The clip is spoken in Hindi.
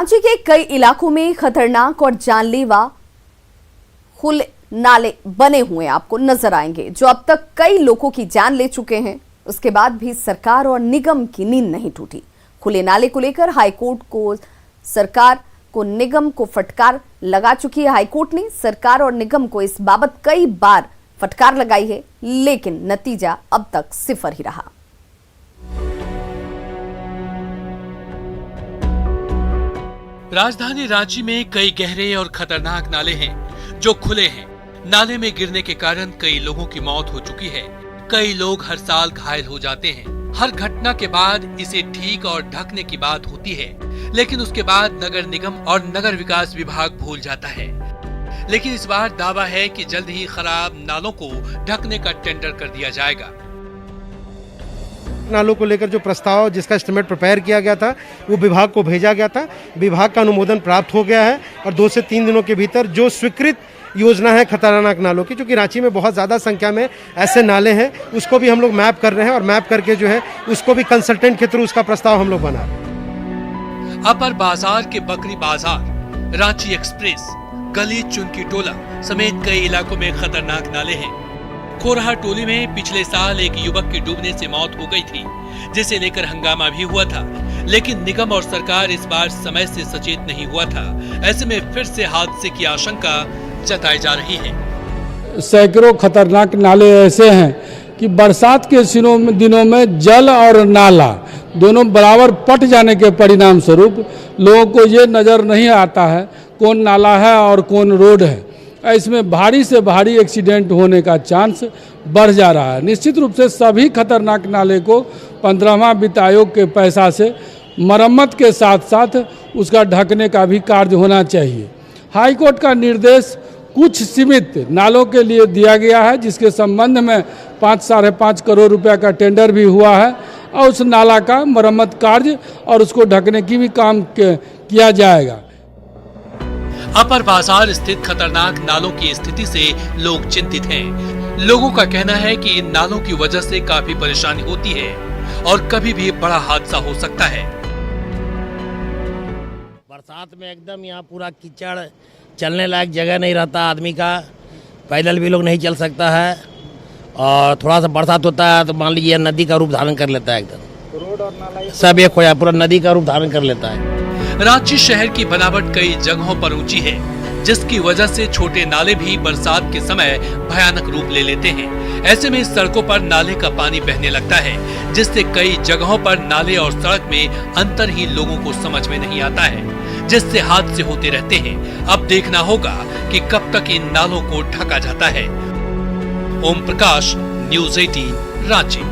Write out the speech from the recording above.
रांची के कई इलाकों में खतरनाक और जानलेवा खुले नाले बने हुए आपको नजर आएंगे, जो अब तक कई लोगों की जान ले चुके हैं। उसके बाद भी सरकार और निगम की नींद नहीं टूटी। खुले नाले को लेकर हाईकोर्ट को सरकार को निगम को फटकार लगा चुकी है। हाईकोर्ट ने सरकार और निगम को इस बाबत कई बार फटकार लगाई है, लेकिन नतीजा अब तक सिफर ही रहा। राजधानी रांची में कई गहरे और खतरनाक नाले हैं जो खुले हैं। नाले में गिरने के कारण कई लोगों की मौत हो चुकी है। कई लोग हर साल घायल हो जाते हैं। हर घटना के बाद इसे ठीक और ढकने की बात होती है, लेकिन उसके बाद नगर निगम और नगर विकास विभाग भूल जाता है। लेकिन इस बार दावा है कि जल्द ही खराब नालों को ढकने का टेंडर कर दिया जाएगा। नालों को लेकर जो प्रस्ताव जिसका एस्टीमेट प्रिपेयर किया गया था वो विभाग को भेजा गया था। विभाग का अनुमोदन प्राप्त हो गया है और 2 से 3 दिनों के भीतर जो स्वीकृत योजना है खतरनाक नालों की, क्योंकि रांची में बहुत ज़्यादा संख्या में ऐसे नाले हैं, उसको भी हम लोग मैप कर रहे हैं और मैप करके जो है उसको भी कंसल्टेंट के थ्रू उसका प्रस्ताव हम लोग बना रहे हैं। अपर बाजार के बकरी बाजार, रांची एक्सप्रेस, गली चुनकी टोला समेत कई इलाकों में खतरनाक नाले हैं। खोरहा टोली में पिछले साल एक युवक की डूबने से मौत हो गई थी, जिसे लेकर हंगामा भी हुआ था, लेकिन निगम और सरकार इस बार समय से सचेत नहीं हुआ था। ऐसे में फिर से हादसे की आशंका जताई जा रही है। सैकड़ों खतरनाक नाले ऐसे हैं कि बरसात के दिनों में जल और नाला दोनों बराबर पट जाने के परिणाम स्वरूप लोगों को ये नजर नहीं आता है कौन नाला है और कौन रोड है। इसमें भारी से भारी एक्सीडेंट होने का चांस बढ़ जा रहा है। निश्चित रूप से सभी खतरनाक नाले को 15वां वित्त आयोग के पैसा से मरम्मत के साथ साथ उसका ढकने का भी कार्य होना चाहिए। हाईकोर्ट का निर्देश कुछ सीमित नालों के लिए दिया गया है, जिसके संबंध में 5-5.5 करोड़ रुपया का टेंडर भी हुआ है और उस नाला का मरम्मत कार्य और उसको ढकने की भी काम किया जाएगा। अपर बाजार स्थित खतरनाक नालों की स्थिति से लोग चिंतित हैं। लोगों का कहना है कि इन नालों की वजह से काफी परेशानी होती है और कभी भी बड़ा हादसा हो सकता है। बरसात में एकदम यहाँ पूरा कीचड़, चलने लायक जगह नहीं रहता आदमी का, पैदल भी लोग नहीं चल सकता है और थोड़ा सा बरसात होता है तो मान लीजिए नदी का रूप धारण कर लेता है। एकदम रोड और नाला सब एक हो जाए, पूरा नदी का रूप धारण कर लेता है। रांची शहर की बनावट कई जगहों पर ऊंची है, जिसकी वजह से छोटे नाले भी बरसात के समय भयानक रूप ले लेते हैं। ऐसे में सड़कों पर नाले का पानी बहने लगता है, जिससे कई जगहों पर नाले और सड़क में अंतर ही लोगों को समझ में नहीं आता है, जिससे हादसे होते रहते हैं। अब देखना होगा कि कब तक इन नालों को ढका जाता है। ओम प्रकाश, न्यूज़ 18, रांची।